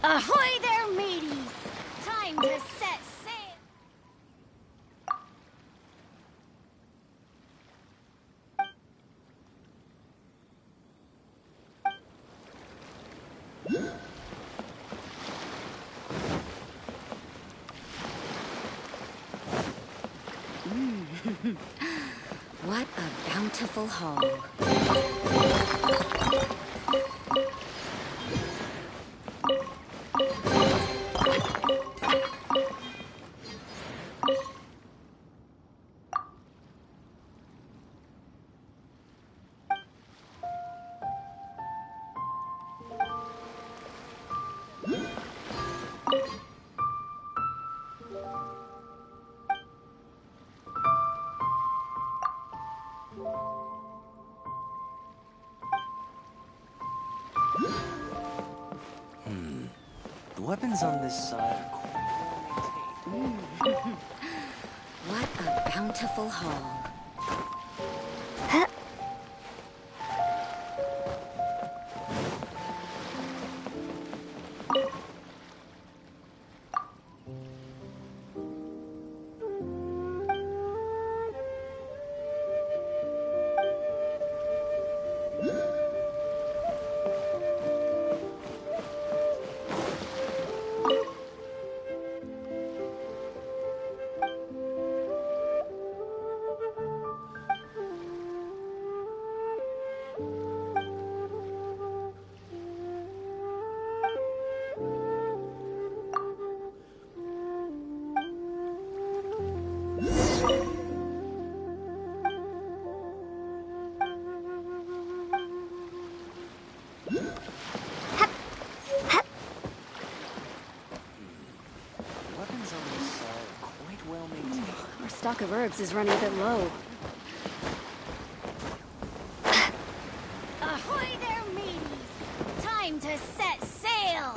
Ahoy there, mateys! Time to set sail! What a bountiful haul. The weapons on this side are quite well maintained. What a bountiful haul. Our stock of herbs is running a bit low. Ahoy there, mateys! Time to set sail!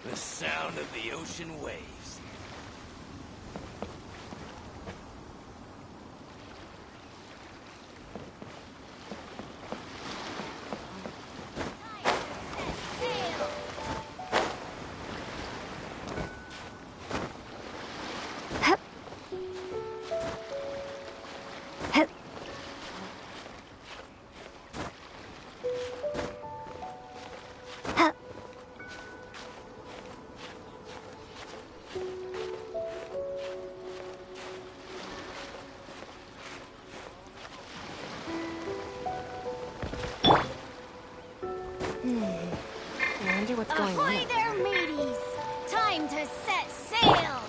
The sound of the ocean waves. I wonder what's going on. Ahoy there, mateys! Time to set sail!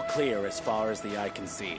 clear as far as the eye can see.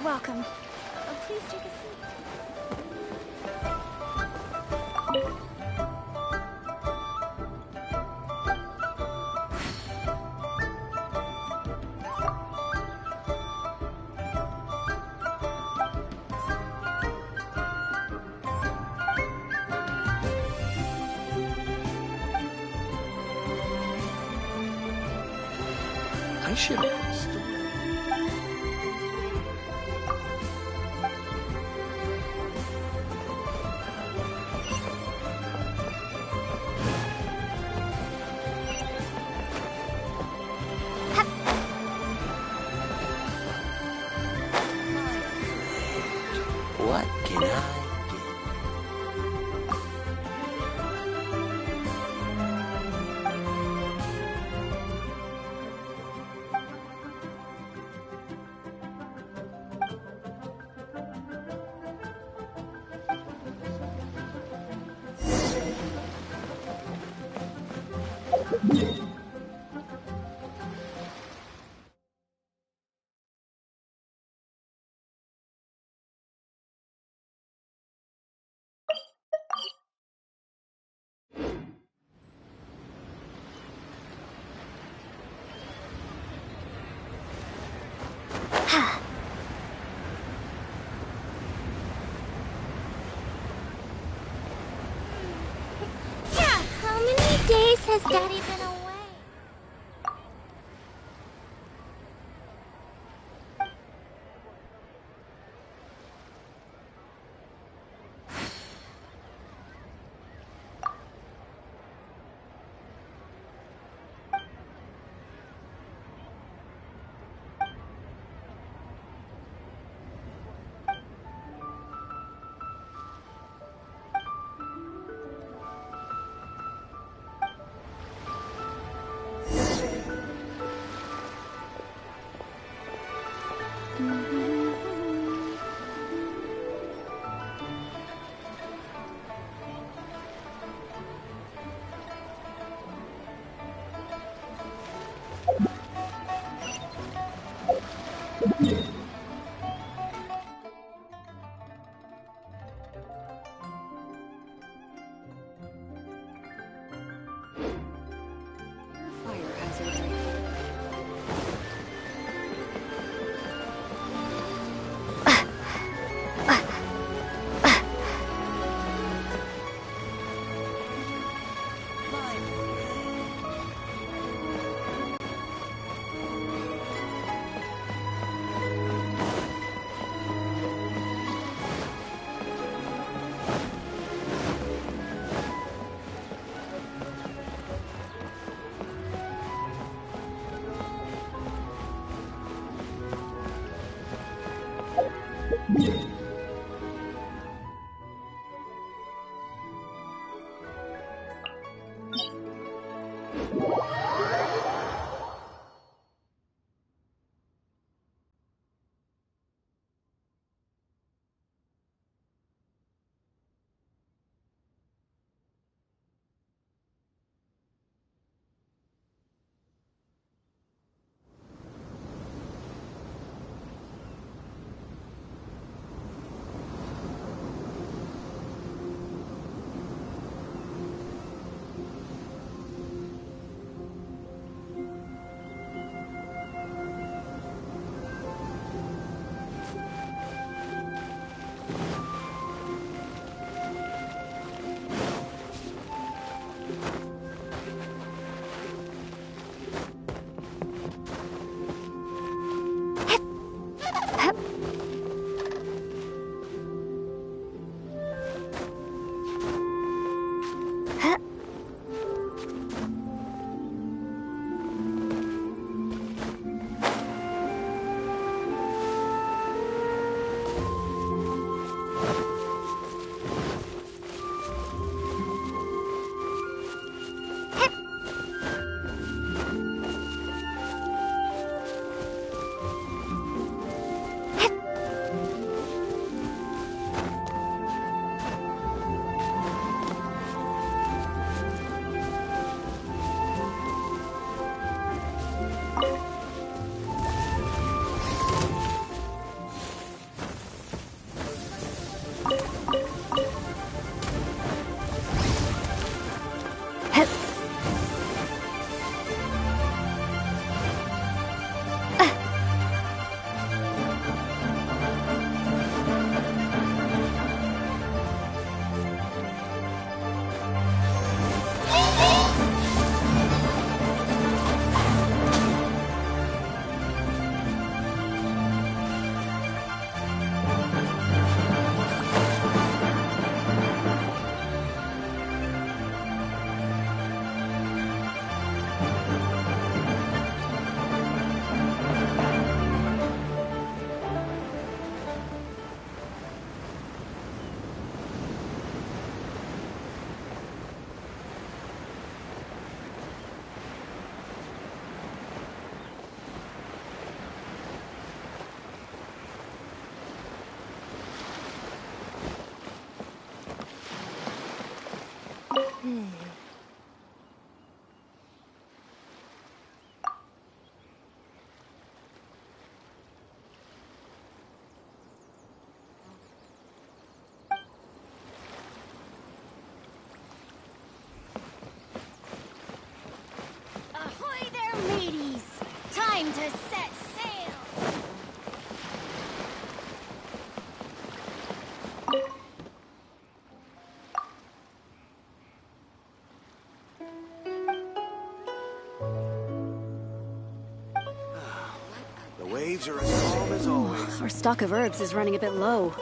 Welcome. Please take a seat. I should... What can I do? How many days has Daddy been away? Fire hazard rifle. Time to set sail! The waves are as calm as always. Our stock of herbs is running a bit low.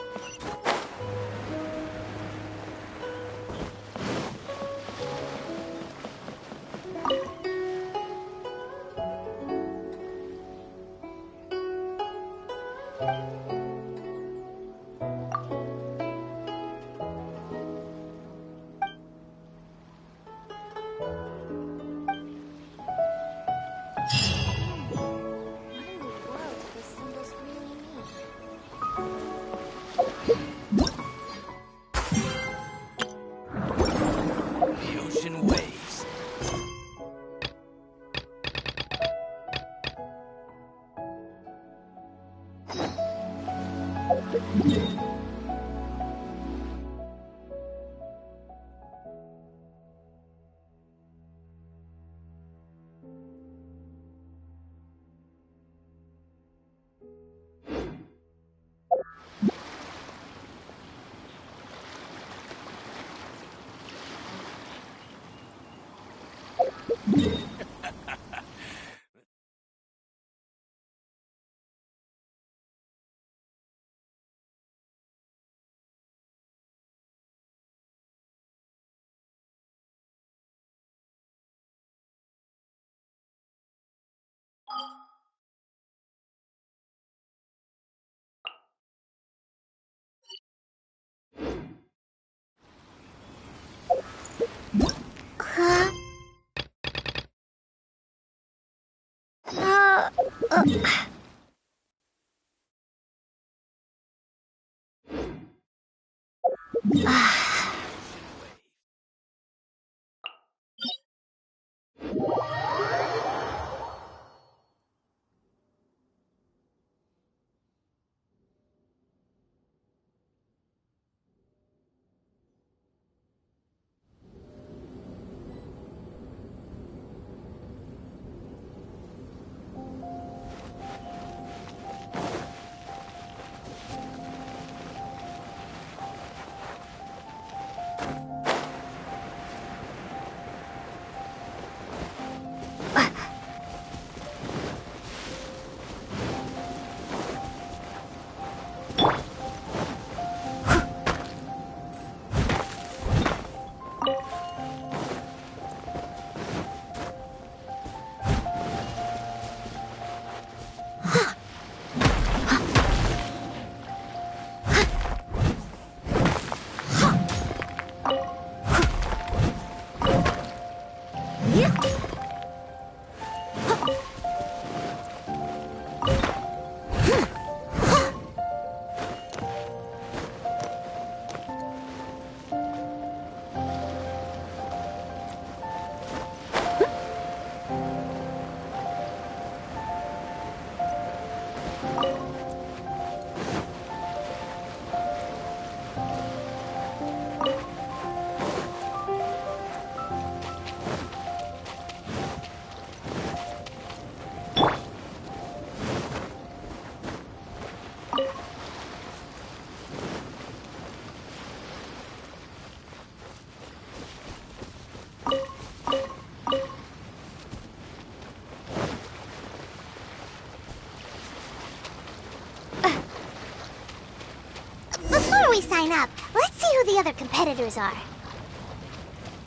We sign up. Let's see who the other competitors are.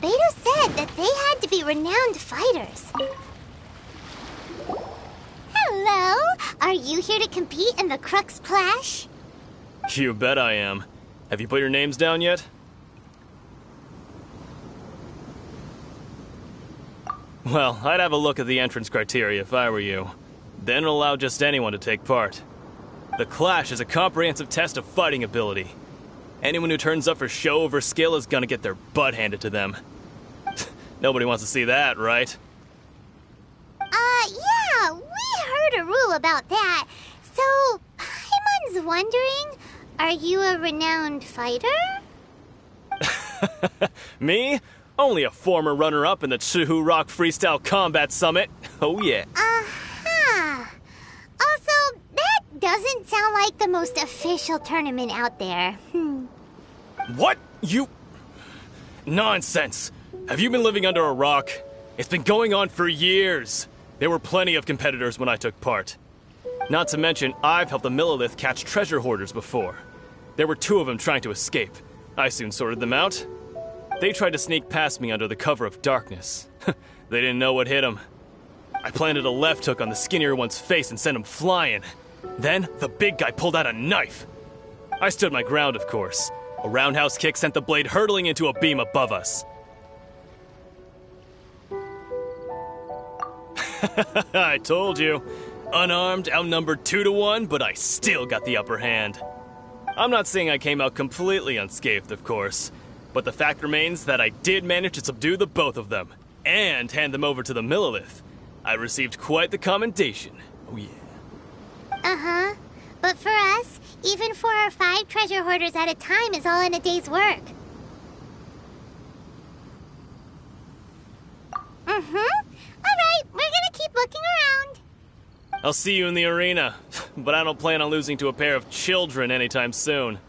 Beto said that they had to be renowned fighters. Hello! Are you here to compete in the Crux Clash? You bet I am. Have you put your names down yet? Well, I'd have a look at the entrance criteria if I were you. Then it'll allow just anyone to take part. The Clash is a comprehensive test of fighting ability. Anyone who turns up for show over skill is gonna get their butt handed to them. Nobody wants to see that, right? Yeah, we heard a rule about that. So, Paimon's wondering, are you a renowned fighter? Me? Only a former runner-up in the Chihu Rock Freestyle Combat Summit. Oh yeah. Aha! doesn't sound like the most official tournament out there. What? You... Nonsense. Have you been living under a rock? It's been going on for years. There were plenty of competitors when I took part. Not to mention, I've helped the Millilith catch treasure hoarders before. There were 2 of them trying to escape. I soon sorted them out. They tried to sneak past me under the cover of darkness. They didn't know what hit them. I planted a left hook on the skinnier one's face and sent him flying. Then, the big guy pulled out a knife. I stood my ground, of course. A roundhouse kick sent the blade hurtling into a beam above us. I told you. Unarmed, outnumbered 2 to 1, but I still got the upper hand. I'm not saying I came out completely unscathed, of course, but the fact remains that I did manage to subdue the both of them, and hand them over to the Millilith. I received quite the commendation. Oh yeah. Uh-huh. But for us, even 4 or 5 treasure hoarders at a time is all in a day's work. Alright, we're gonna keep looking around. I'll see you in the arena, but I don't plan on losing to a pair of children anytime soon.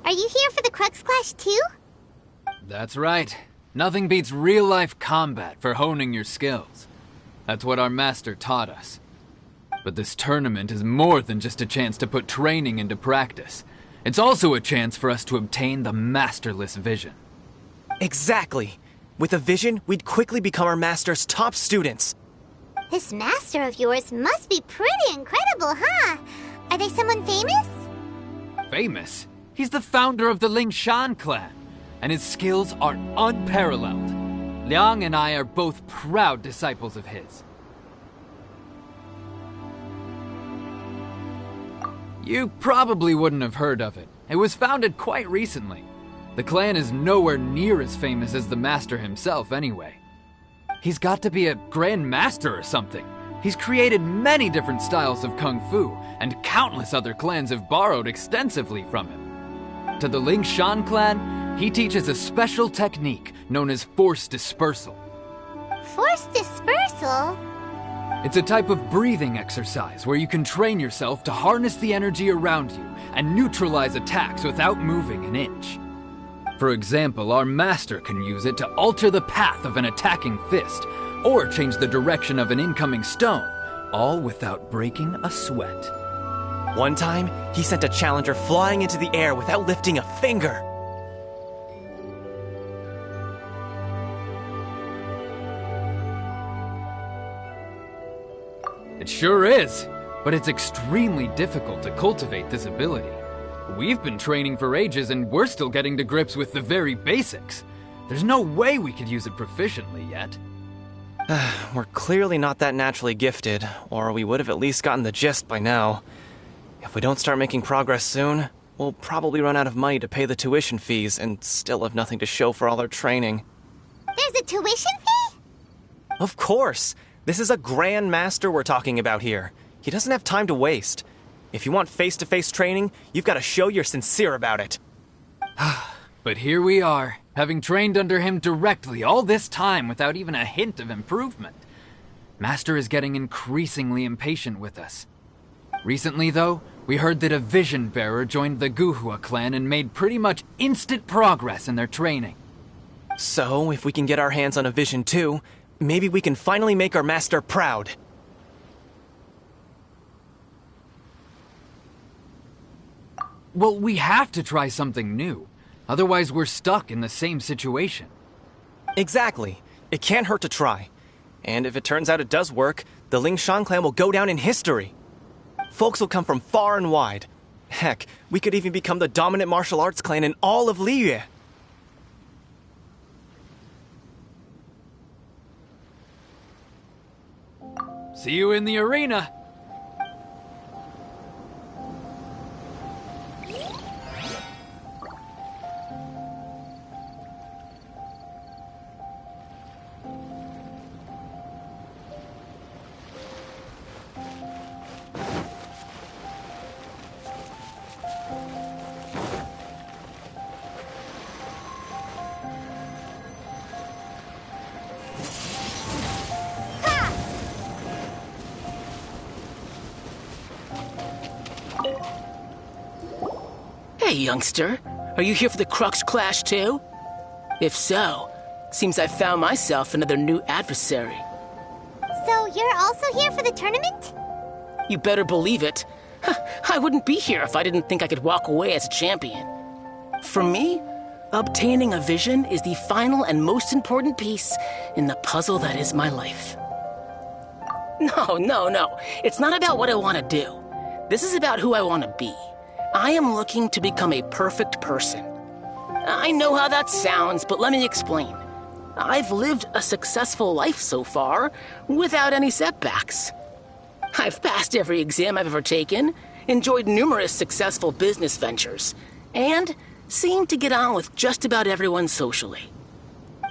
Are you here for the Crux Clash too? That's right. Nothing beats real-life combat for honing your skills. That's what our master taught us. But this tournament is more than just a chance to put training into practice. It's also a chance for us to obtain the masterless vision. Exactly. With a vision, we'd quickly become our master's top students. This master of yours must be pretty incredible, huh? Are they someone famous? Famous? He's the founder of the Lingshan clan, and his skills are unparalleled. Liang and I are both proud disciples of his. You probably wouldn't have heard of it. It was founded quite recently. The clan is nowhere near as famous as the master himself anyway. He's got to be a grand master or something. He's created many different styles of kung fu, and countless other clans have borrowed extensively from him. To the Lingshan clan, he teaches a special technique known as force dispersal. Force dispersal? It's a type of breathing exercise where you can train yourself to harness the energy around you and neutralize attacks without moving an inch. For example, our master can use it to alter the path of an attacking fist, or change the direction of an incoming stone, all without breaking a sweat. One time, he sent a challenger flying into the air without lifting a finger. It sure is, but it's extremely difficult to cultivate this ability. We've been training for ages and we're still getting to grips with the very basics. There's no way we could use it proficiently yet. We're clearly not that naturally gifted, or we would have at least gotten the gist by now. If we don't start making progress soon, we'll probably run out of money to pay the tuition fees and still have nothing to show for all our training. There's a tuition fee? Of course! This is a Grand Master we're talking about here. He doesn't have time to waste. If you want face-to-face training, you've got to show you're sincere about it. But here we are, having trained under him directly all this time without even a hint of improvement. Master is getting increasingly impatient with us. Recently, though, we heard that a vision bearer joined the Guhua clan and made pretty much instant progress in their training. So, if we can get our hands on a vision too, maybe we can finally make our master proud. Well, we have to try something new. Otherwise, we're stuck in the same situation. Exactly. It can't hurt to try. And if it turns out it does work, the Lingshan clan will go down in history. Folks will come from far and wide. Heck, we could even become the dominant martial arts clan in all of Liyue. See you in the arena! Hey, youngster. Are you here for the Crux Clash too? If so, seems I found myself another new adversary. So you're also here for the tournament? You better believe it. I wouldn't be here if I didn't think I could walk away as a champion. For me, obtaining a vision is the final and most important piece in the puzzle that is my life. No. It's not about what I want to do. This is about who I want to be. I am looking to become a perfect person. I know how that sounds, but let me explain. I've lived a successful life so far, without any setbacks. I've passed every exam I've ever taken, enjoyed numerous successful business ventures, and seem to get on with just about everyone socially.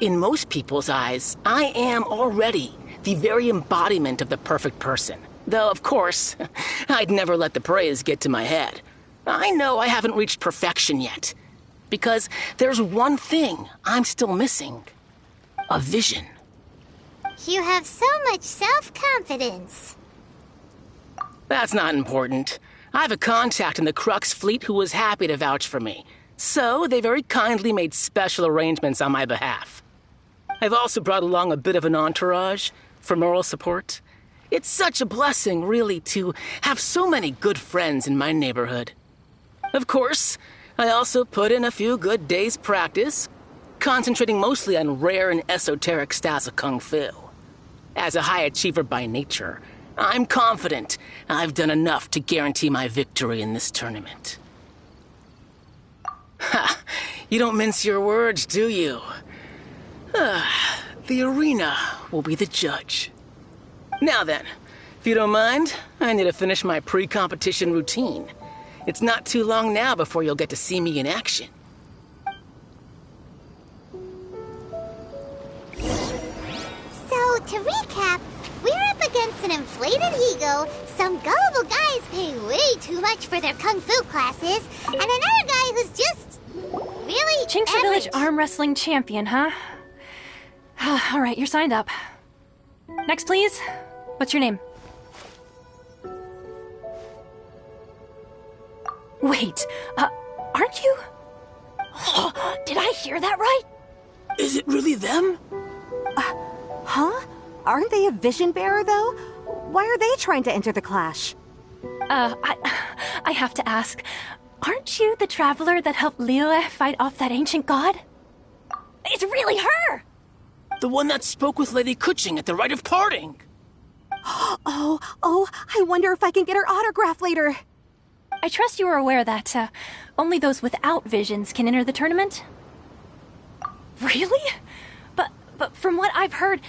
In most people's eyes, I am already the very embodiment of the perfect person. Though, of course, I'd never let the praise get to my head. I know I haven't reached perfection yet, because there's one thing I'm still missing. A vision. You have so much self-confidence. That's not important. I have a contact in the Crux fleet who was happy to vouch for me, so they very kindly made special arrangements on my behalf. I've also brought along a bit of an entourage for moral support. It's such a blessing, really, to have so many good friends in my neighborhood. Of course, I also put in a few good days' practice, concentrating mostly on rare and esoteric styles of kung fu. As a high achiever by nature, I'm confident I've done enough to guarantee my victory in this tournament. Ha! You don't mince your words, do you? The arena will be the judge. Now then, if you don't mind, I need to finish my pre-competition routine. It's not too long now before you'll get to see me in action. So, to recap, we're up against an inflated ego, some gullible guys pay way too much for their kung fu classes, and another guy who's just really Chinksy average. Village arm wrestling champion, huh? All right, you're signed up. Next, please. What's your name? Wait, aren't you? Did I hear that right? Is it really them? Huh? Aren't they a vision bearer, though? Why are they trying to enter the clash? I have to ask, aren't you the traveler that helped Liyue fight off that ancient god? It's really her! The one that spoke with Lady Kuching at the rite of parting. Oh, I wonder if I can get her autograph later. I trust you are aware that only those without visions can enter the tournament? Really? But from what I've heard,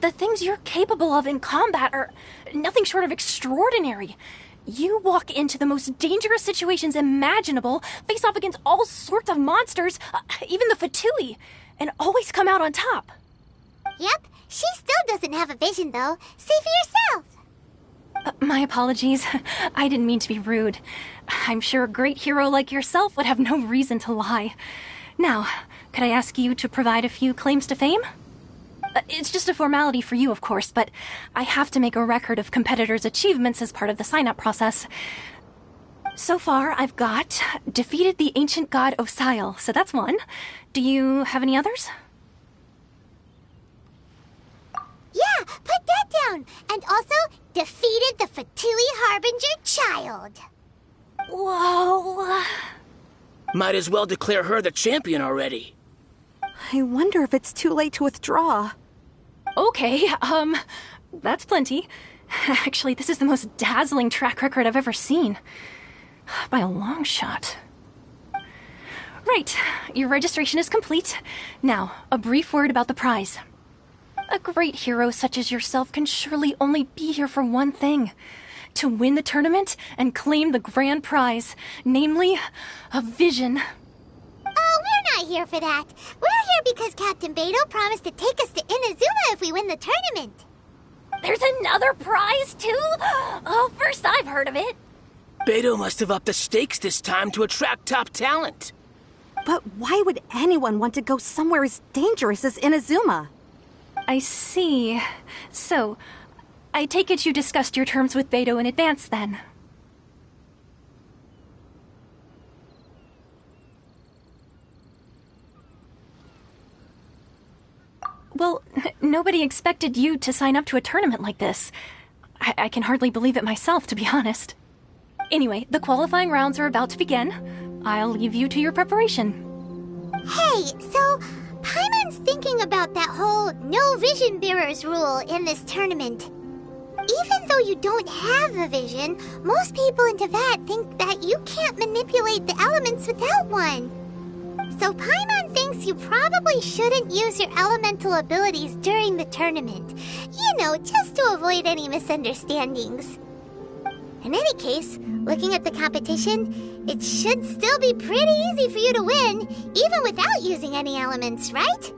the things you're capable of in combat are nothing short of extraordinary. You walk into the most dangerous situations imaginable, face off against all sorts of monsters, even the Fatui, and always come out on top. Yep, she still doesn't have a vision, though. See for yourself. My apologies. I didn't mean to be rude. I'm sure a great hero like yourself would have no reason to lie. Now, could I ask you to provide a few claims to fame? It's just a formality for you, of course, but I have to make a record of competitors' achievements as part of the sign-up process. So far, I've got defeated the ancient god Osial, so that's one. Do you have any others? Yeah, put that down. And also, defeated the Fatui Harbinger child. Whoa. Might as well declare her the champion already. I wonder if it's too late to withdraw. Okay, that's plenty. Actually, this is the most dazzling track record I've ever seen. By a long shot. Right, your registration is complete. Now, a brief word about the prize. A great hero such as yourself can surely only be here for one thing. To win the tournament and claim the grand prize, namely, a vision. Oh, we're not here for that. We're here because Captain Beidou promised to take us to Inazuma if we win the tournament. There's another prize, too? Oh, first I've heard of it. Beidou must have upped the stakes this time to attract top talent. But why would anyone want to go somewhere as dangerous as Inazuma? I see. So, I take it you discussed your terms with Beidou in advance, then? Well, nobody expected you to sign up to a tournament like this. I can hardly believe it myself, to be honest. Anyway, the qualifying rounds are about to begin. I'll leave you to your preparation. Hey, so Paimon's thinking about that whole no vision bearers rule in this tournament. Even though you don't have a vision, most people in Teyvat think that you can't manipulate the elements without one. So Paimon thinks you probably shouldn't use your elemental abilities during the tournament. You know, just to avoid any misunderstandings. In any case, looking at the competition, it should still be pretty easy for you to win, even without using any elements, right?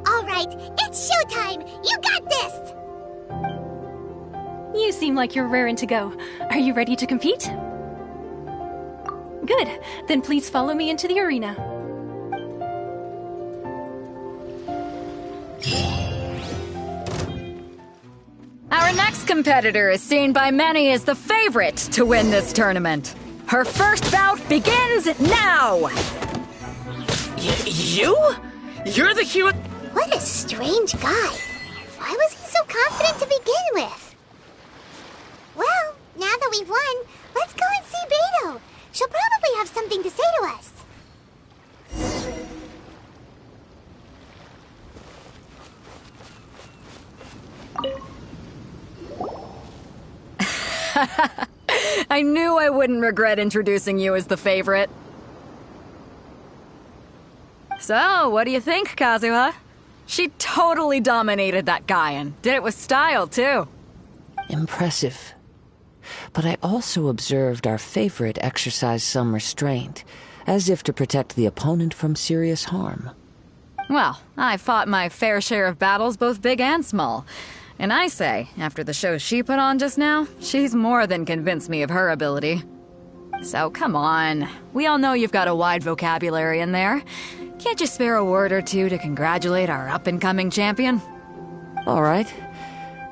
Alright, it's showtime! You got this! You seem like you're raring to go. Are you ready to compete? Good. Then please follow me into the arena. Our next competitor is seen by many as the favorite to win this tournament. Her first bout begins now! You? You're the hero... What a strange guy. Why was he so confident to begin with? Well, now that we've won, let's go and see Beto. She'll probably have something to say to us. I knew I wouldn't regret introducing you as the favorite. So, what do you think, Kazuha? She totally dominated that guy and did it with style, too. Impressive. But I also observed our favorite exercise some restraint, as if to protect the opponent from serious harm. Well, I fought my fair share of battles, both big and small. And I say, after the show she put on just now, she's more than convinced me of her ability. So come on, we all know you've got a wide vocabulary in there. Can't you spare a word or two to congratulate our up-and-coming champion? All right.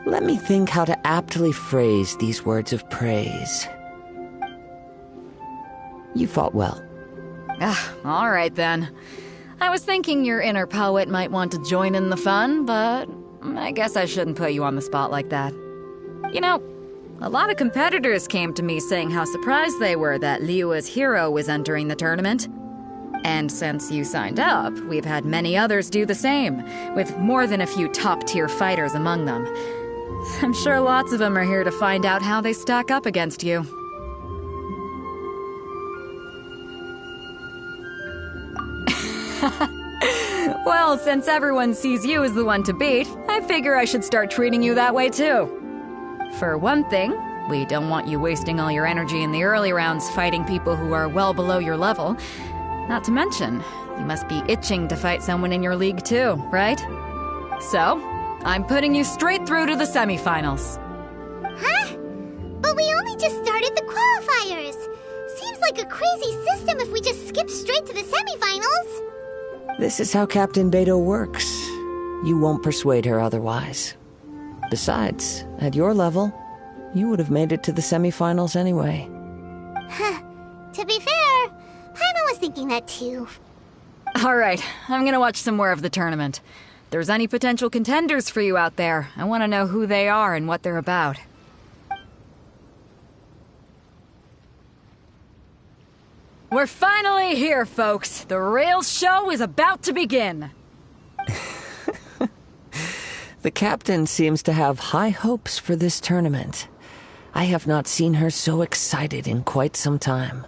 Let me think how to aptly phrase these words of praise. You fought well. All right then. I was thinking your inner poet might want to join in the fun, but I guess I shouldn't put you on the spot like that. You know, a lot of competitors came to me saying how surprised they were that Liyue's hero was entering the tournament. And since you signed up, we've had many others do the same, with more than a few top-tier fighters among them. I'm sure lots of them are here to find out how they stack up against you. Well, since everyone sees you as the one to beat, I figure I should start treating you that way too. For one thing, we don't want you wasting all your energy in the early rounds fighting people who are well below your level. Not to mention, you must be itching to fight someone in your league too, right? So, I'm putting you straight through to the semifinals. Huh? But we only just started the qualifiers. Seems like a crazy system if we just skip straight to the semifinals. This is how Captain Beto works. You won't persuade her otherwise. Besides, at your level, you would have made it to the semifinals anyway. Huh. To be fair, Paimon was thinking that too. Alright, I'm gonna watch some more of the tournament. If there's any potential contenders for you out there, I want to know who they are and what they're about. We're finally here, folks. The real show is about to begin. The captain seems to have high hopes for this tournament. I have not seen her so excited in quite some time.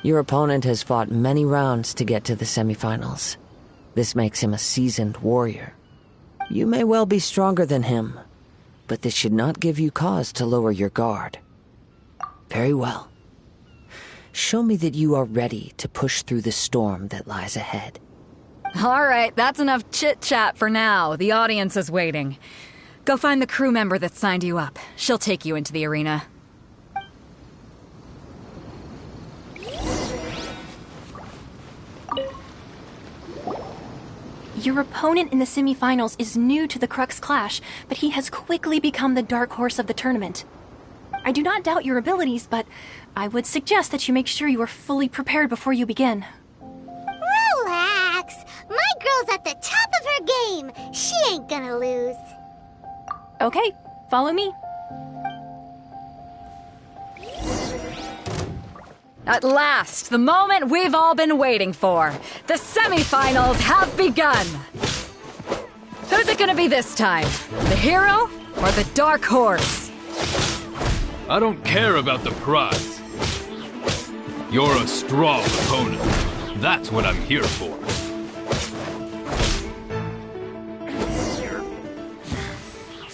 Your opponent has fought many rounds to get to the semifinals. This makes him a seasoned warrior. You may well be stronger than him, but this should not give you cause to lower your guard. Very well. Show me that you are ready to push through the storm that lies ahead. Alright, that's enough chit-chat for now. The audience is waiting. Go find the crew member that signed you up. She'll take you into the arena. Your opponent in the semifinals is new to the Crux Clash, but he has quickly become the dark horse of the tournament. I do not doubt your abilities, but I would suggest that you make sure you are fully prepared before you begin. Relax. My girl's at the top of her time. She ain't gonna lose. Okay, follow me. At last, the moment we've all been waiting for. The semifinals have begun. Who's it gonna be this time? The hero or the dark horse? I don't care about the prize. You're a strong opponent. That's what I'm here for.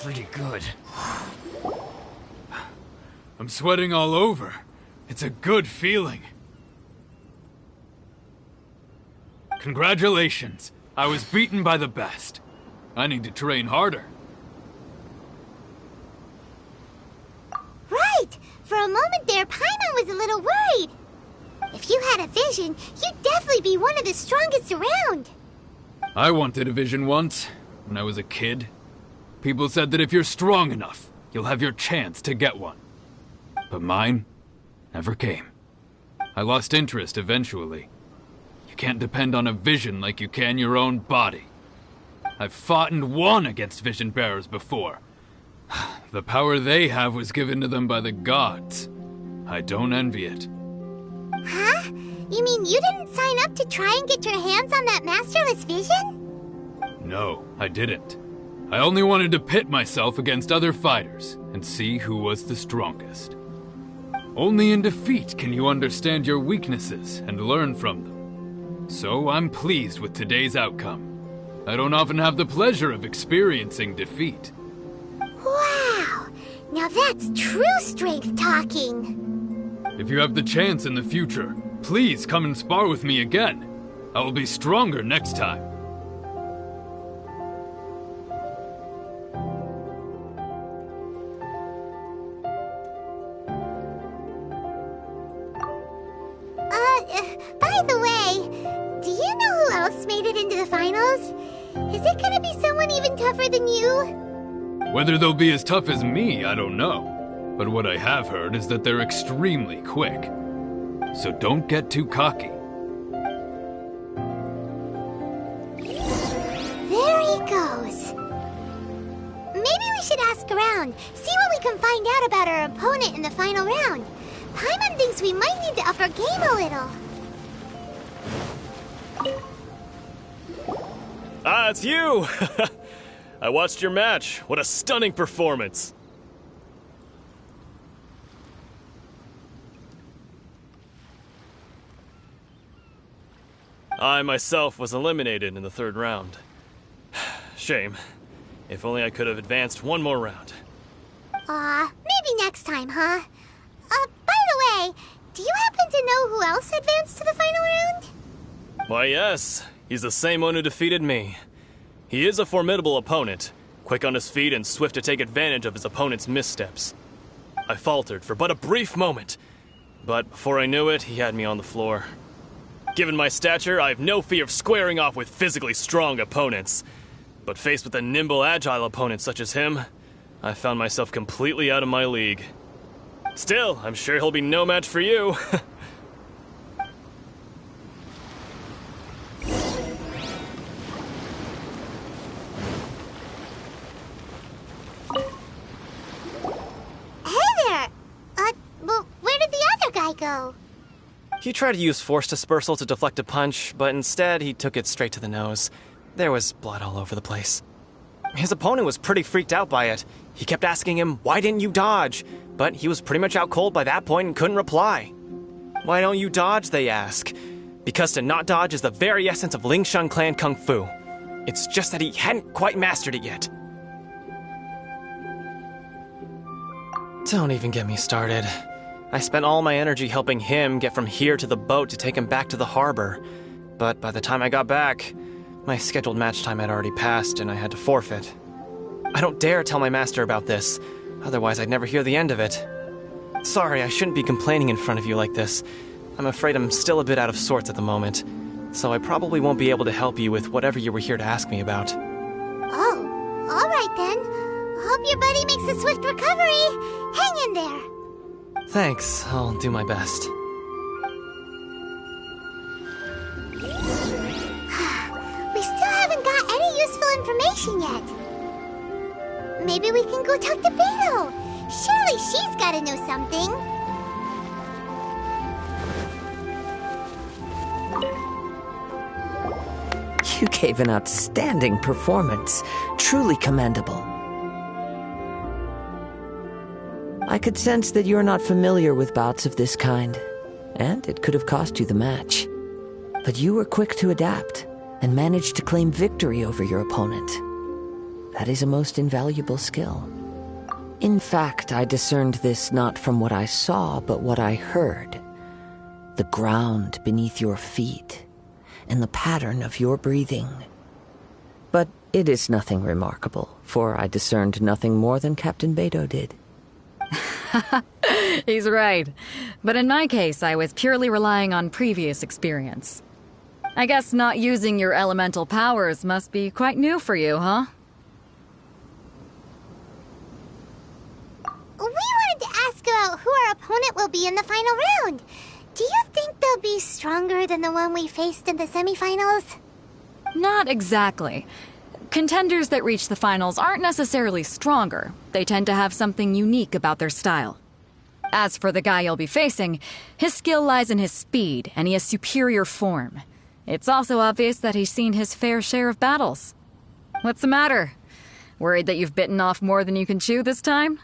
Pretty good. I'm sweating all over. It's a good feeling. Congratulations. I was beaten by the best. I need to train harder. Right! For a moment there, Paimon was a little worried. If you had a vision, you'd definitely be one of the strongest around. I wanted a vision once, when I was a kid. People said that if you're strong enough, you'll have your chance to get one. But mine never came. I lost interest eventually. You can't depend on a vision like you can your own body. I've fought and won against vision bearers before. The power they have was given to them by the gods. I don't envy it. Huh? You mean you didn't sign up to try and get your hands on that masterless vision? No, I didn't. I only wanted to pit myself against other fighters and see who was the strongest. Only in defeat can you understand your weaknesses and learn from them. So I'm pleased with today's outcome. I don't often have the pleasure of experiencing defeat. Wow! Now that's true strength talking. If you have the chance in the future, please come and spar with me again. I will be stronger next time. By the way, do you know who else made it into the finals? Is it gonna be someone even tougher than you? Whether they'll be as tough as me, I don't know. But what I have heard is that they're extremely quick. So don't get too cocky. There he goes. Maybe we should ask around, see what we can find out about our opponent in the final round. Paimon thinks we might need to up our game a little. Ah, it's you! I watched your match. What a stunning performance. I myself was eliminated in the third round. Shame. If only I could have advanced one more round. Maybe next time, huh? By the way, do you happen to know who else advanced to the final round? Why, yes. He's the same one who defeated me. He is a formidable opponent, quick on his feet and swift to take advantage of his opponent's missteps. I faltered for but a brief moment, but before I knew it, he had me on the floor. Given my stature, I have no fear of squaring off with physically strong opponents. But faced with a nimble, agile opponent such as him, I found myself completely out of my league. Still, I'm sure he'll be no match for you. Well, where did the other guy go? He tried to use force dispersal to deflect a punch, but instead he took it straight to the nose. There was blood all over the place. His opponent was pretty freaked out by it. He kept asking him, "Why didn't you dodge?" But he was pretty much out cold by that point and couldn't reply. "Why don't you dodge?" they ask. Because to not dodge is the very essence of Lingshan clan kung fu. It's just that he hadn't quite mastered it yet. Don't even get me started. I spent all my energy helping him get from here to the boat to take him back to the harbor. But by the time I got back, my scheduled match time had already passed and I had to forfeit. I don't dare tell my master about this, otherwise I'd never hear the end of it. Sorry, I shouldn't be complaining in front of you like this. I'm afraid I'm still a bit out of sorts at the moment, so I probably won't be able to help you with whatever you were here to ask me about. Oh, all right then. Hope your buddy makes a swift recovery. Hang in there. Thanks, I'll do my best. We still haven't got any useful information yet. Maybe we can go talk to Beto. Surely she's gotta know something. You gave an outstanding performance. Truly commendable. I could sense that you're not familiar with bouts of this kind, and it could have cost you the match. But you were quick to adapt, and managed to claim victory over your opponent. That is a most invaluable skill. In fact, I discerned this not from what I saw, but what I heard. The ground beneath your feet, and the pattern of your breathing. But it is nothing remarkable, for I discerned nothing more than Captain Beto did. He's right. But in my case, I was purely relying on previous experience. I guess not using your elemental powers must be quite new for you, huh? We wanted to ask about who our opponent will be in the final round. Do you think they'll be stronger than the one we faced in the semifinals? Not exactly. Contenders that reach the finals aren't necessarily stronger. They tend to have something unique about their style. As for the guy you'll be facing, his skill lies in his speed, and he has superior form. It's also obvious that he's seen his fair share of battles. What's the matter? Worried that you've bitten off more than you can chew this time?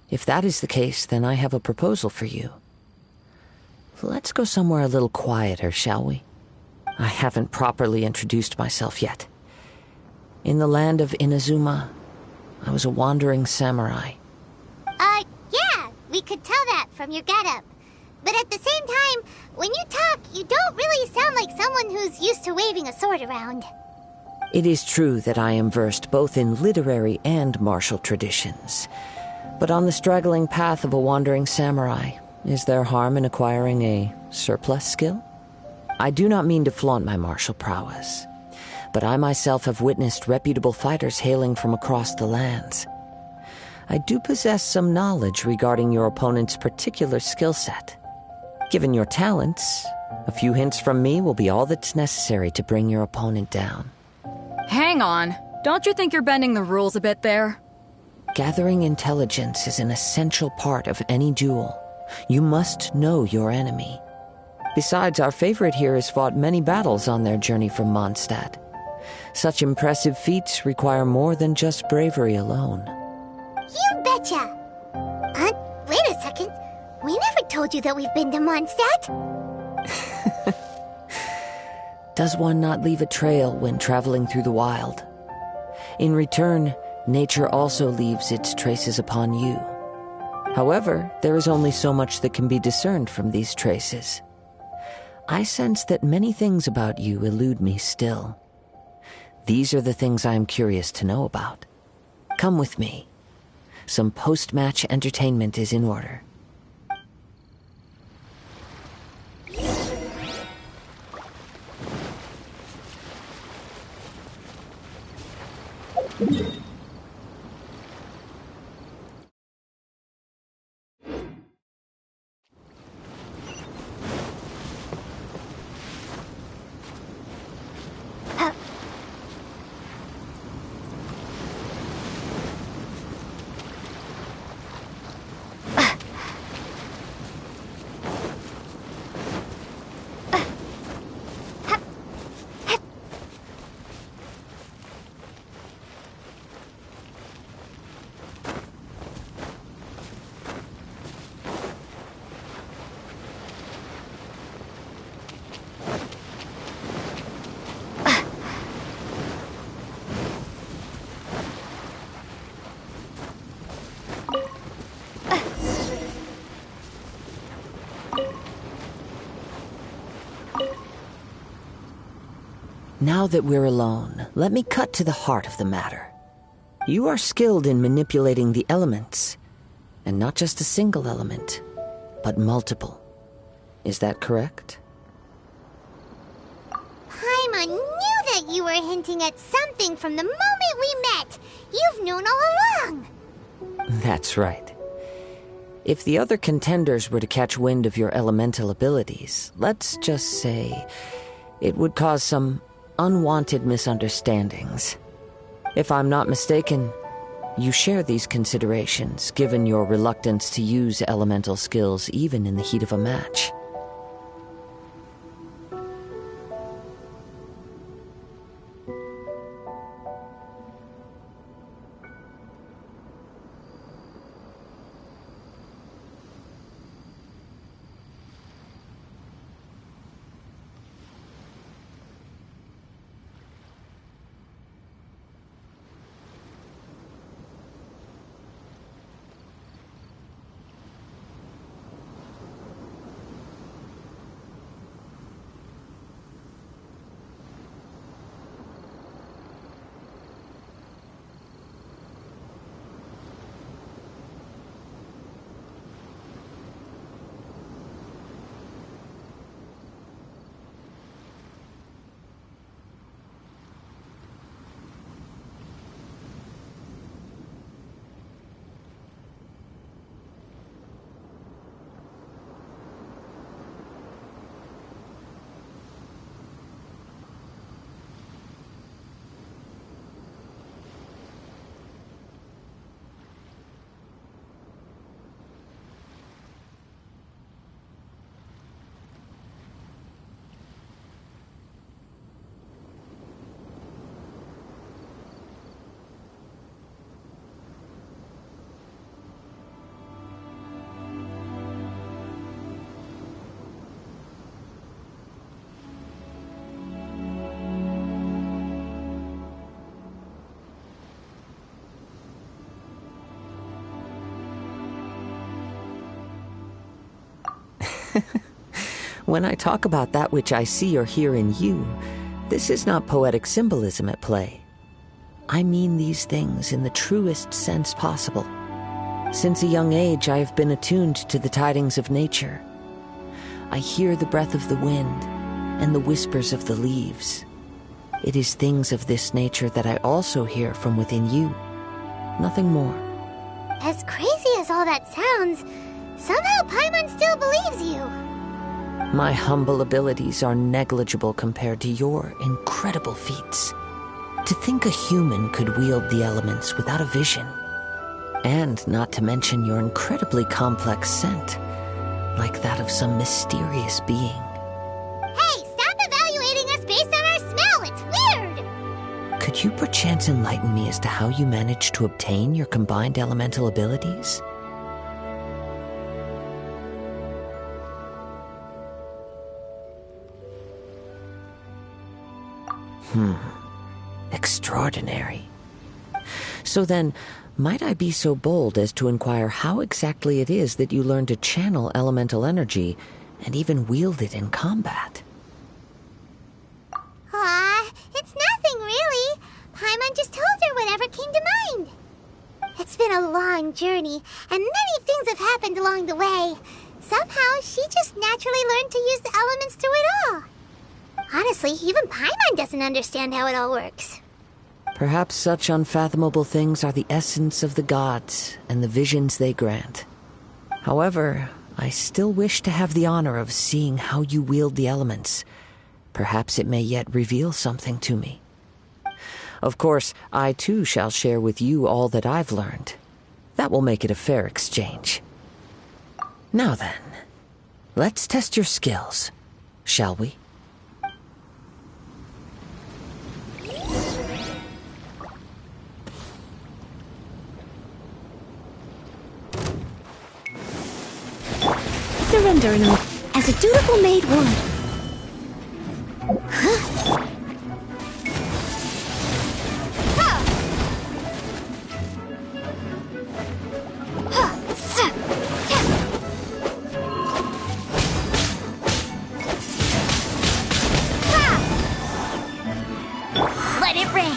If that is the case, then I have a proposal for you. Let's go somewhere a little quieter, shall we? I haven't properly introduced myself yet. In the land of Inazuma, I was a wandering samurai. Yeah, we could tell that from your getup. But at the same time, when you talk, you don't really sound like someone who's used to waving a sword around. It is true that I am versed both in literary and martial traditions. But on the straggling path of a wandering samurai, is there harm in acquiring a surplus skill? I do not mean to flaunt my martial prowess, but I myself have witnessed reputable fighters hailing from across the lands. I do possess some knowledge regarding your opponent's particular skill set. Given your talents, a few hints from me will be all that's necessary to bring your opponent down. Hang on. Don't you think you're bending the rules a bit there? Gathering intelligence is an essential part of any duel. You must know your enemy. Besides, our favorite here has fought many battles on their journey from Mondstadt. Such impressive feats require more than just bravery alone. You betcha! Wait a second. We never told you that we've been to Mondstadt. Does one not leave a trail when traveling through the wild? In return, nature also leaves its traces upon you. However, there is only so much that can be discerned from these traces. I sense that many things about you elude me still. These are the things I am curious to know about. Come with me. Some post-match entertainment is in order. Now that we're alone, let me cut to the heart of the matter. You are skilled in manipulating the elements, and not just a single element, but multiple. Is that correct? Paimon knew that you were hinting at something from the moment we met. You've known all along. That's right. If the other contenders were to catch wind of your elemental abilities, let's just say, it would cause some unwanted misunderstandings. If I'm not mistaken, you share these considerations, given your reluctance to use elemental skills even in the heat of a match. When I talk about that which I see or hear in you, this is not poetic symbolism at play. I mean these things in the truest sense possible. Since a young age, I have been attuned to the tidings of nature. I hear the breath of the wind and the whispers of the leaves. It is things of this nature that I also hear from within you. Nothing more. As crazy as all that sounds, somehow Paimon still believes you. My humble abilities are negligible compared to your incredible feats. To think a human could wield the elements without a vision. And not to mention your incredibly complex scent, like that of some mysterious being. Hey, stop evaluating us based on our smell! It's weird! Could you perchance enlighten me as to how you managed to obtain your combined elemental abilities? Extraordinary. So then, might I be so bold as to inquire how exactly it is that you learned to channel elemental energy and even wield it in combat? It's nothing really. Paimon just told her whatever came to mind. It's been a long journey, and many things have happened along the way. Somehow, she just naturally learned to use the elements through it all. Honestly, even Paimon doesn't understand how it all works. Perhaps such unfathomable things are the essence of the gods and the visions they grant. However, I still wish to have the honor of seeing how you wield the elements. Perhaps it may yet reveal something to me. Of course, I too shall share with you all that I've learned. That will make it a fair exchange. Now then, let's test your skills, shall we? Surrendering as a dutiful maid would. Let it rain.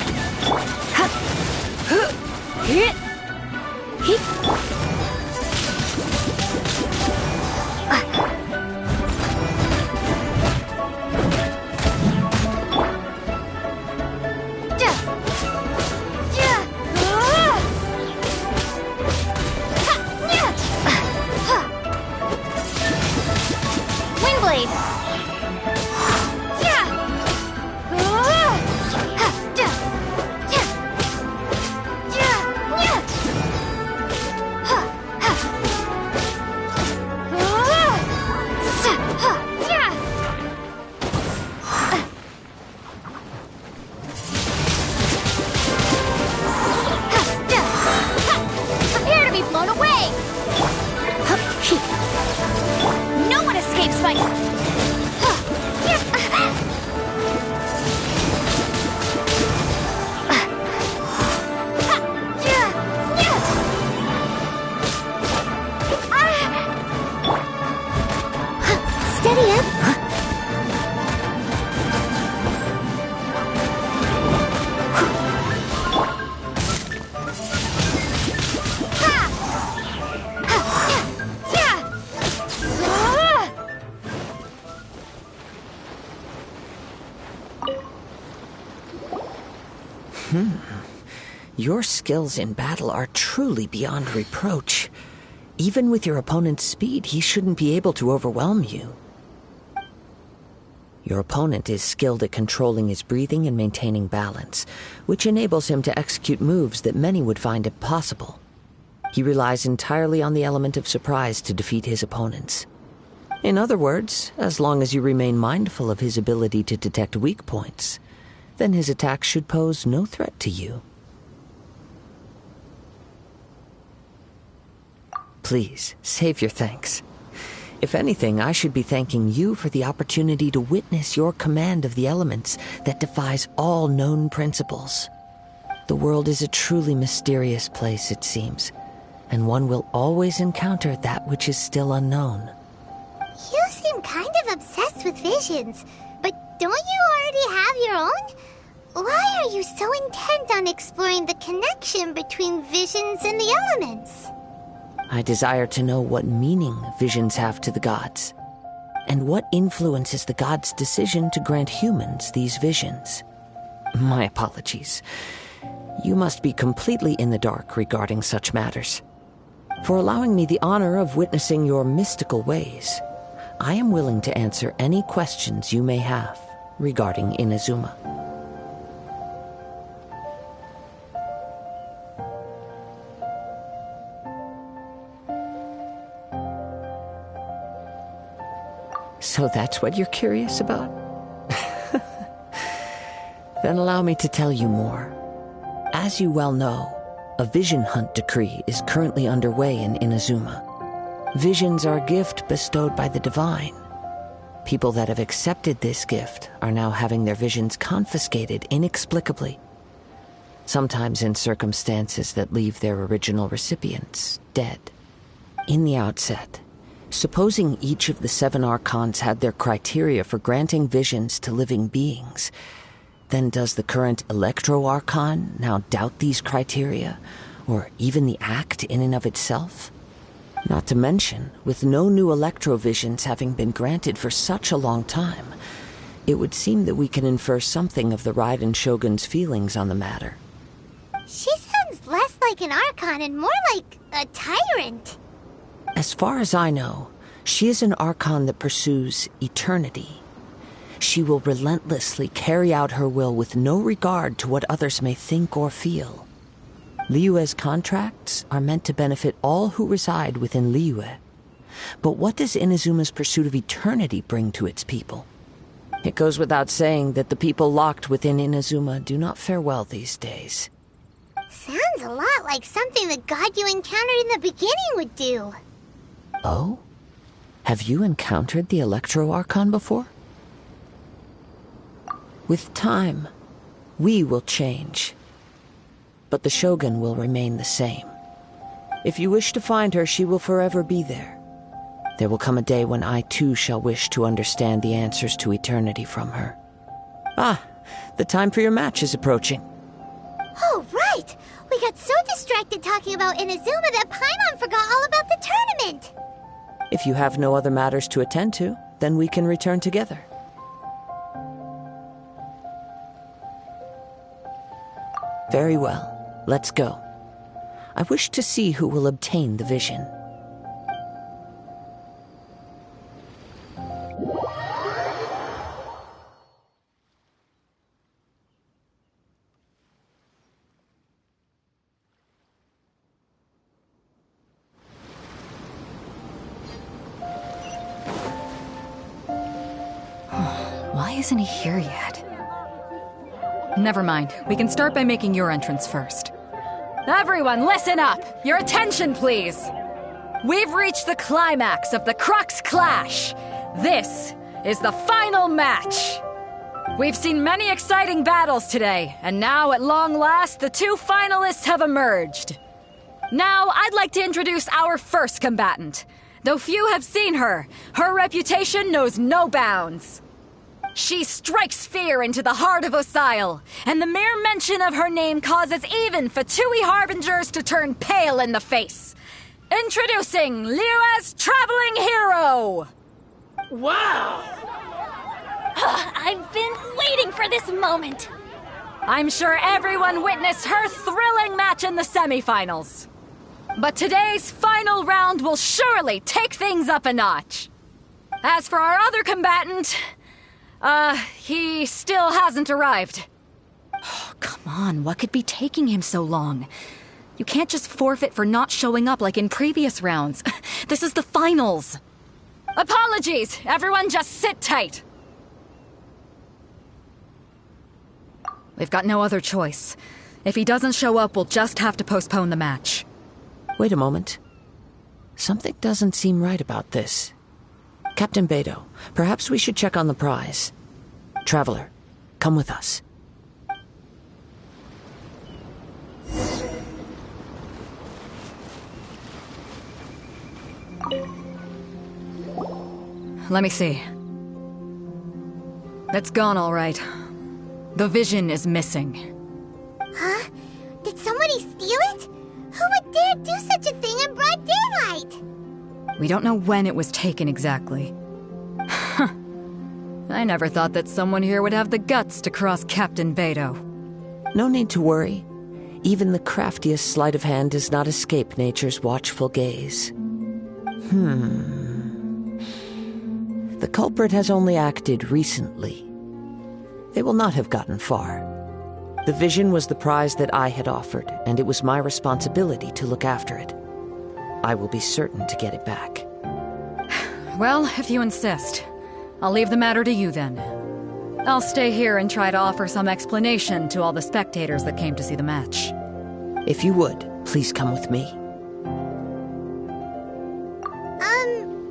Your skills in battle are truly beyond reproach. Even with your opponent's speed, he shouldn't be able to overwhelm you. Your opponent is skilled at controlling his breathing and maintaining balance, which enables him to execute moves that many would find impossible. He relies entirely on the element of surprise to defeat his opponents. In other words, as long as you remain mindful of his ability to detect weak points, then his attacks should pose no threat to you. Please, save your thanks. If anything, I should be thanking you for the opportunity to witness your command of the elements that defies all known principles. The world is a truly mysterious place, it seems, and one will always encounter that which is still unknown. You seem kind of obsessed with visions, but don't you already have your own? Why are you so intent on exploring the connection between visions and the elements? I desire to know what meaning visions have to the gods, and what influences the gods' decision to grant humans these visions. My apologies. You must be completely in the dark regarding such matters. For allowing me the honor of witnessing your mystical ways, I am willing to answer any questions you may have regarding Inazuma. So that's what you're curious about? Then allow me to tell you more. As you well know, a vision hunt decree is currently underway in Inazuma. Visions are a gift bestowed by the divine. People that have accepted this gift are now having their visions confiscated inexplicably, sometimes in circumstances that leave their original recipients dead. In the outset, supposing each of the 7 archons had their criteria for granting visions to living beings, then does the current Electro-Archon now doubt these criteria, or even the act in and of itself? Not to mention, with no new Electro-Visions having been granted for such a long time, it would seem that we can infer something of the Raiden Shogun's feelings on the matter. She sounds less like an Archon and more like a tyrant. As far as I know, she is an Archon that pursues eternity. She will relentlessly carry out her will with no regard to what others may think or feel. Liyue's contracts are meant to benefit all who reside within Liyue. But what does Inazuma's pursuit of eternity bring to its people? It goes without saying that the people locked within Inazuma do not fare well these days. Sounds a lot like something the god you encountered in the beginning would do. Oh? Have you encountered the Electro-Archon before? With time, we will change. But the Shogun will remain the same. If you wish to find her, she will forever be there. There will come a day when I too shall wish to understand the answers to eternity from her. Ah, the time for your match is approaching. Oh, right! We got so distracted talking about Inazuma that Paimon forgot all about the tournament! If you have no other matters to attend to, then we can return together. Very well. Let's go. I wish to see who will obtain the vision. Why isn't he here yet? Never mind. We can start by making your entrance first. Everyone, listen up! Your attention, please! We've reached the climax of the Crux Clash! This is the final match! We've seen many exciting battles today, and now, at long last, the 2 finalists have emerged. Now, I'd like to introduce our first combatant. Though few have seen her, her reputation knows no bounds. She strikes fear into the heart of Osile, and the mere mention of her name causes even Fatui Harbingers to turn pale in the face. Introducing Liyue's traveling hero! Wow! I've been waiting for this moment! I'm sure everyone witnessed her thrilling match in the semifinals. But today's final round will surely take things up a notch. As for our other combatant, he still hasn't arrived. Oh, come on, what could be taking him so long? You can't just forfeit for not showing up like in previous rounds. This is the finals. Apologies, everyone just sit tight. We've got no other choice. If he doesn't show up, we'll just have to postpone the match. Wait a moment. Something doesn't seem right about this. Captain Beto, perhaps we should check on the prize. Traveler, come with us. Let me see. It's gone all right. The vision is missing. Huh? Did somebody steal it? Who would dare do such a thing in broad daylight? We don't know when it was taken exactly. I never thought that someone here would have the guts to cross Captain Beto. No need to worry. Even the craftiest sleight of hand does not escape nature's watchful gaze. The culprit has only acted recently. They will not have gotten far. The vision was the prize that I had offered, and it was my responsibility to look after it. I will be certain to get it back. Well, if you insist. I'll leave the matter to you then. I'll stay here and try to offer some explanation to all the spectators that came to see the match. If you would, please come with me.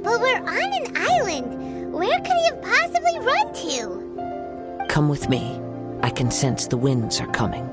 But we're on an island. Where could he have possibly run to? Come with me. I can sense the winds are coming.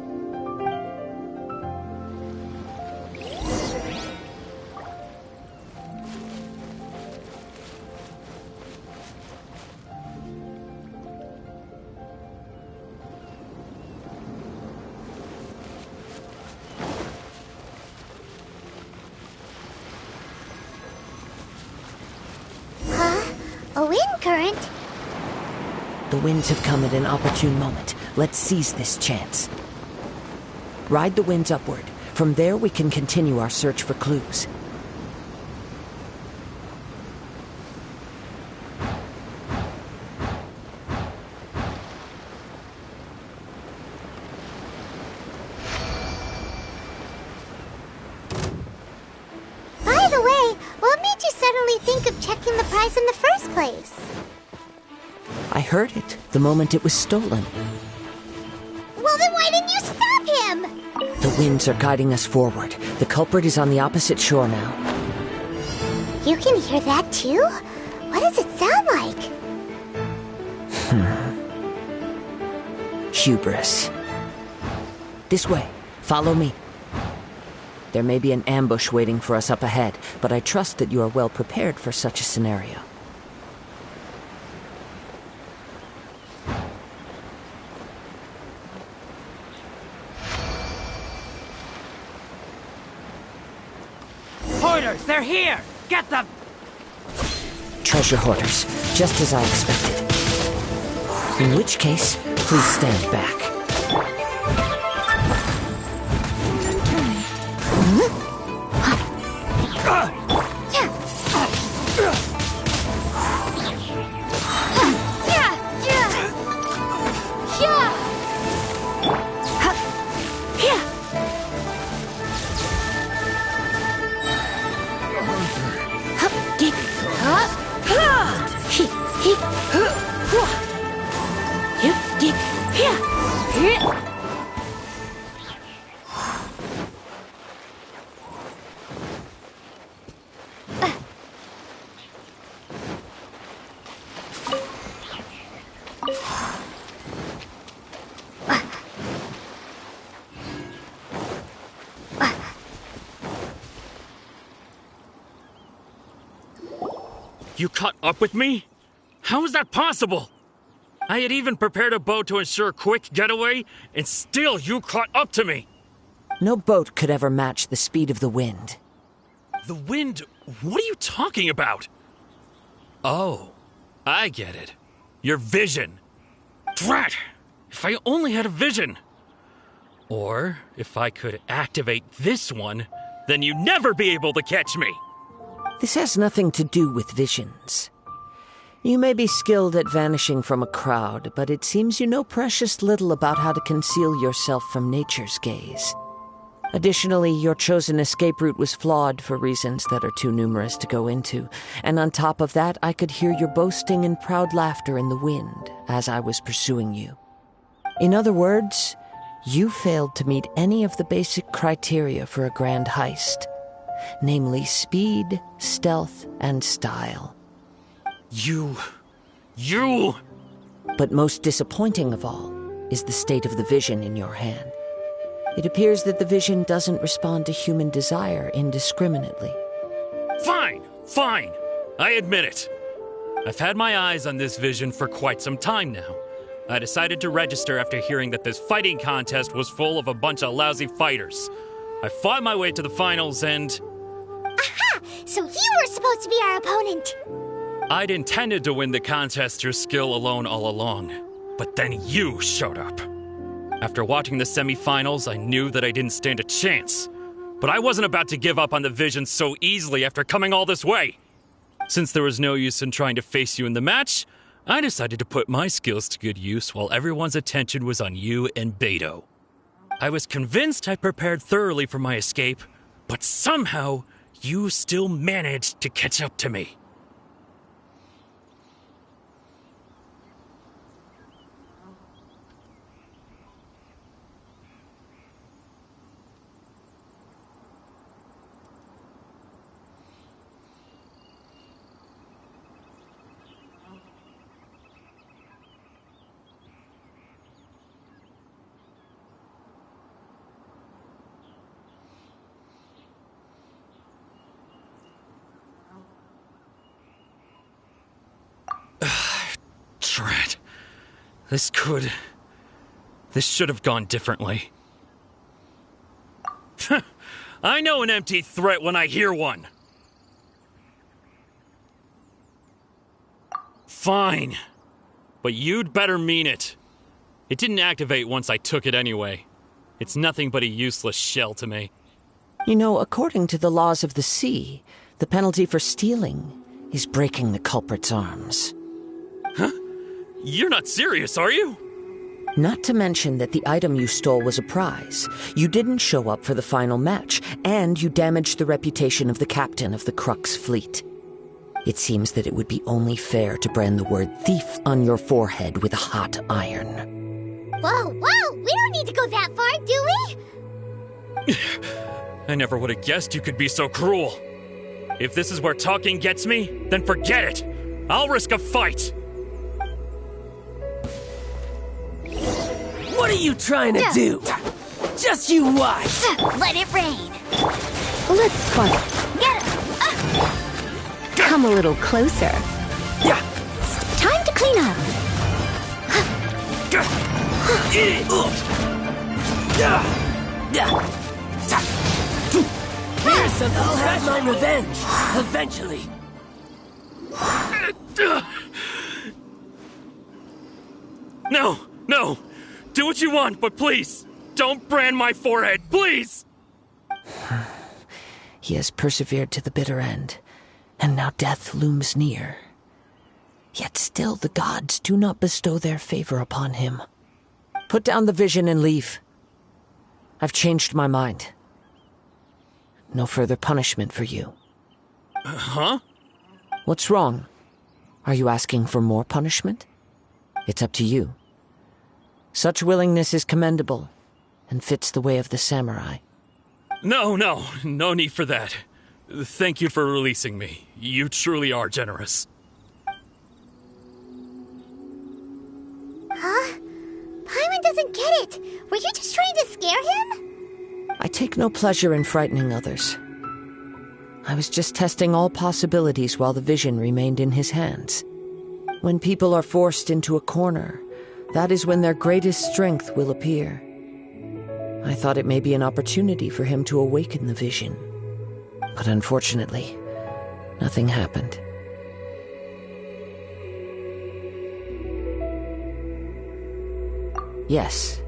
A wind current? The winds have come at an opportune moment. Let's seize this chance. Ride the winds upward. From there we can continue our search for clues. By the way, what made you suddenly think of checking the prize in the first place? I heard it the moment it was stolen. Well, then why didn't you stop him? The winds are guiding us forward. The culprit is on the opposite shore now. You can hear that too? What does it sound like? Hubris. This way. Follow me. There may be an ambush waiting for us up ahead, but I trust that you are well prepared for such a scenario. Hoarders, they're here! Get them! Treasure hoarders, just as I expected. In which case, please stand back. You caught up with me? How is that possible? I had even prepared a boat to ensure a quick getaway, and still you caught up to me! No boat could ever match the speed of the wind. The wind? What are you talking about? Oh, I get it. Your vision. Drat! If I only had a vision. Or, if I could activate this one, then you'd never be able to catch me! This has nothing to do with visions. You may be skilled at vanishing from a crowd, but it seems you know precious little about how to conceal yourself from nature's gaze. Additionally, your chosen escape route was flawed for reasons that are too numerous to go into, and on top of that, I could hear your boasting and proud laughter in the wind as I was pursuing you. In other words, you failed to meet any of the basic criteria for a grand heist, namely speed, stealth, and style. You... But most disappointing of all is the state of the vision in your hand. It appears that the vision doesn't respond to human desire indiscriminately. Fine. I admit it. I've had my eyes on this vision for quite some time now. I decided to register after hearing that this fighting contest was full of a bunch of lousy fighters. I fought my way to the finals and... Aha! So you were supposed to be our opponent! I'd intended to win the contest through skill alone all along, but then you showed up. After watching the semifinals, I knew that I didn't stand a chance. But I wasn't about to give up on the vision so easily after coming all this way. Since there was no use in trying to face you in the match, I decided to put my skills to good use while everyone's attention was on you and Beto. I was convinced I prepared thoroughly for my escape, but somehow you still managed to catch up to me. Drat. This should have gone differently. I know an empty threat when I hear one. Fine. But you'd better mean it. It didn't activate once I took it anyway. It's nothing but a useless shell to me. You know, according to the laws of the sea, the penalty for stealing is breaking the culprit's arms. Huh? You're not serious, are you? Not to mention that the item you stole was a prize. You didn't show up for the final match, and you damaged the reputation of the captain of the Crux fleet. It seems that it would be only fair to brand the word thief on your forehead with a hot iron. Whoa, we don't need to go that far, do we? I never would have guessed you could be so cruel. If this is where talking gets me, then forget it. I'll risk a fight. What are you trying to do? Just you watch! Let it rain! Let's spark. Get him! Come a little closer. Time to clean up! Here's something I'll have my revenge, eventually. No! Do what you want, but please, don't brand my forehead, please! He has persevered to the bitter end, and now death looms near. Yet still the gods do not bestow their favor upon him. Put down the vision and leave. I've changed my mind. No further punishment for you. Huh? What's wrong? Are you asking for more punishment? It's up to you. Such willingness is commendable, and fits the way of the samurai. No need for that. Thank you for releasing me. You truly are generous. Huh? Paimon doesn't get it. Were you just trying to scare him? I take no pleasure in frightening others. I was just testing all possibilities while the vision remained in his hands. When people are forced into a corner, that is when their greatest strength will appear. I thought it may be an opportunity for him to awaken the vision. But unfortunately, nothing happened. Yes,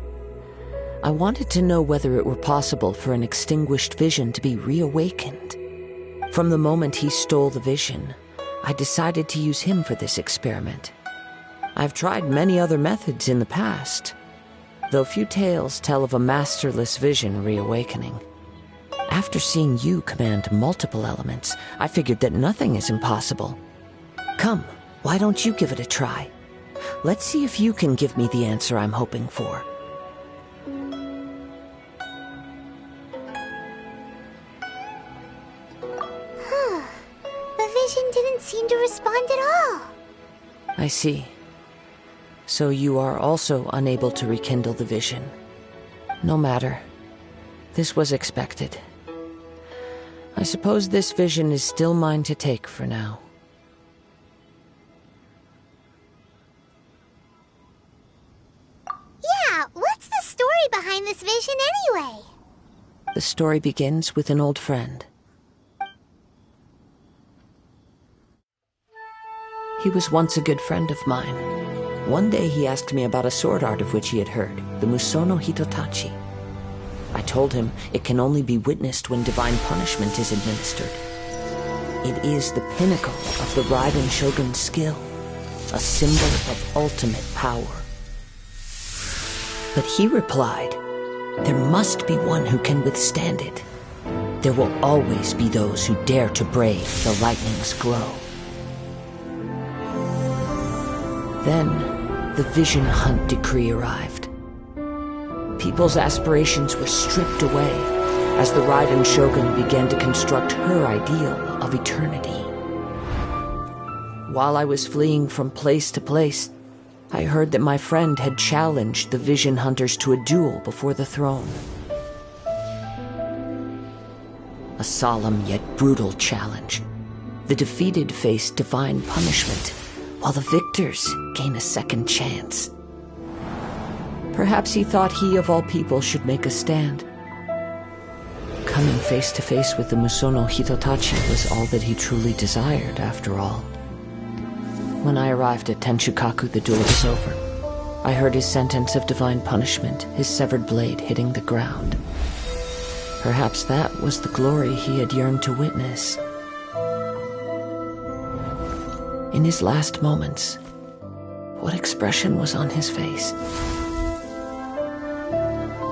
I wanted to know whether it were possible for an extinguished vision to be reawakened. From the moment he stole the vision, I decided to use him for this experiment. I've tried many other methods in the past, though few tales tell of a masterless vision reawakening. After seeing you command multiple elements, I figured that nothing is impossible. Come, why don't you give it a try? Let's see if you can give me the answer I'm hoping for. The vision didn't seem to respond at all. I see. So you are also unable to rekindle the vision. No matter. This was expected. I suppose this vision is still mine to take for now. Yeah, what's the story behind this vision anyway? The story begins with an old friend. He was once a good friend of mine. One day he asked me about a sword art of which he had heard, the Musono Hitotachi. I told him it can only be witnessed when divine punishment is administered. It is the pinnacle of the Raiden Shogun's skill, a symbol of ultimate power. But he replied, there must be one who can withstand it. There will always be those who dare to brave the lightning's glow. Then, the Vision Hunt decree arrived. People's aspirations were stripped away as the Raiden Shogun began to construct her ideal of eternity. While I was fleeing from place to place, I heard that my friend had challenged the Vision Hunters to a duel before the throne. A solemn yet brutal challenge. The defeated face divine punishment, while the victors gain a second chance. Perhaps he thought he of all people should make a stand. Coming face to face with the Musono Hitotachi was all that he truly desired, after all. When I arrived at Tenshukaku, the duel was over. I heard his sentence of divine punishment, his severed blade hitting the ground. Perhaps that was the glory he had yearned to witness. In his last moments, what expression was on his face?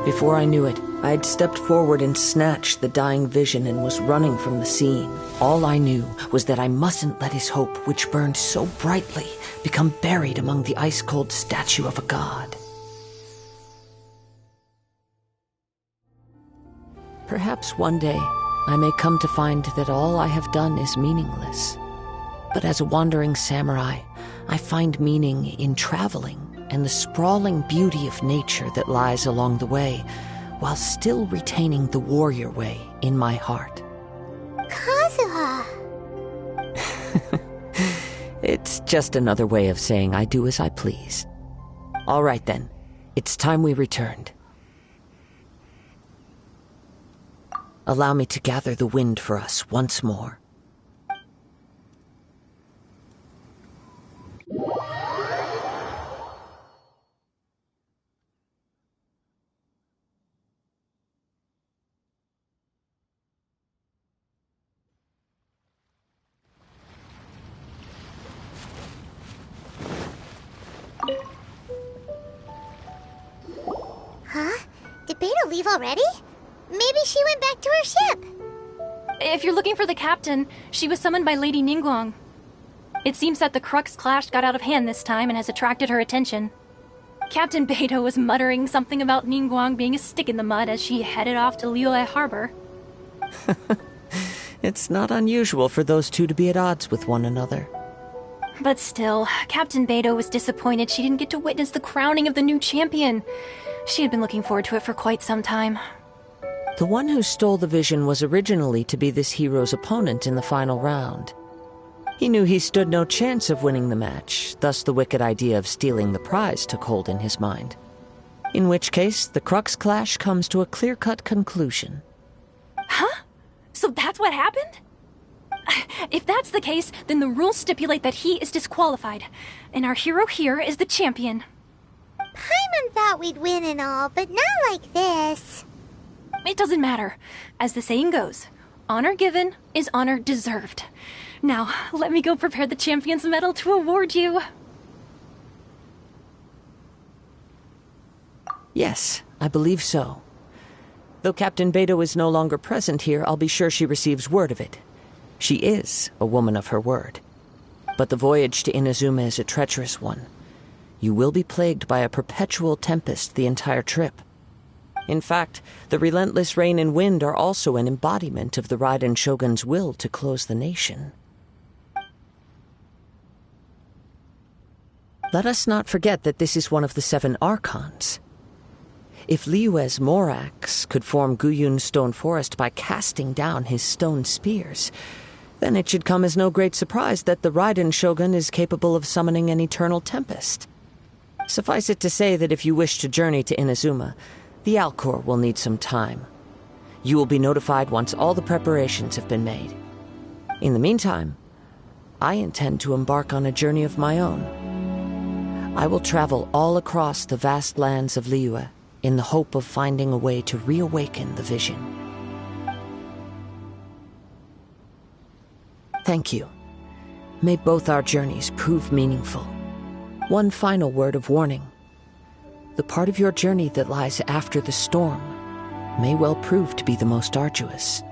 Before I knew it, I had stepped forward and snatched the dying vision and was running from the scene. All I knew was that I mustn't let his hope, which burned so brightly, become buried among the ice-cold statue of a god. Perhaps one day I may come to find that all I have done is meaningless. But as a wandering samurai, I find meaning in traveling and the sprawling beauty of nature that lies along the way, while still retaining the warrior way in my heart. Kazuha! It's just another way of saying I do as I please. All right then, it's time we returned. Allow me to gather the wind for us once more. Huh? Did Beta leave already? Maybe she went back to her ship. If you're looking for the captain, she was summoned by Lady Ningguang. It seems that the Crux clash got out of hand this time and has attracted her attention. Captain Beidou was muttering something about Ningguang being a stick in the mud as she headed off to Liyue Harbor. It's not unusual for those two to be at odds with one another. But still, Captain Beidou was disappointed she didn't get to witness the crowning of the new champion. She had been looking forward to it for quite some time. The one who stole the vision was originally to be this hero's opponent in the final round. He knew he stood no chance of winning the match, thus the wicked idea of stealing the prize took hold in his mind. In which case, the Crux clash comes to a clear-cut conclusion. Huh? So that's what happened? If that's the case, then the rules stipulate that he is disqualified, and our hero here is the champion. Paimon thought we'd win and all, but not like this. It doesn't matter. As the saying goes, honor given is honor deserved. Now, let me go prepare the champion's medal to award you. Yes, I believe so. Though Captain Beto is no longer present here, I'll be sure she receives word of it. She is a woman of her word. But the voyage to Inazuma is a treacherous one. You will be plagued by a perpetual tempest the entire trip. In fact, the relentless rain and wind are also an embodiment of the Raiden Shogun's will to close the nation. Let us not forget that this is one of the 7 Archons. If Liyue's Morax could form Guyun's stone forest by casting down his stone spears, then it should come as no great surprise that the Raiden Shogun is capable of summoning an eternal tempest. Suffice it to say that if you wish to journey to Inazuma, the Alcor will need some time. You will be notified once all the preparations have been made. In the meantime, I intend to embark on a journey of my own. I will travel all across the vast lands of Liyue in the hope of finding a way to reawaken the vision. Thank you. May both our journeys prove meaningful. One final word of warning. The part of your journey that lies after the storm may well prove to be the most arduous.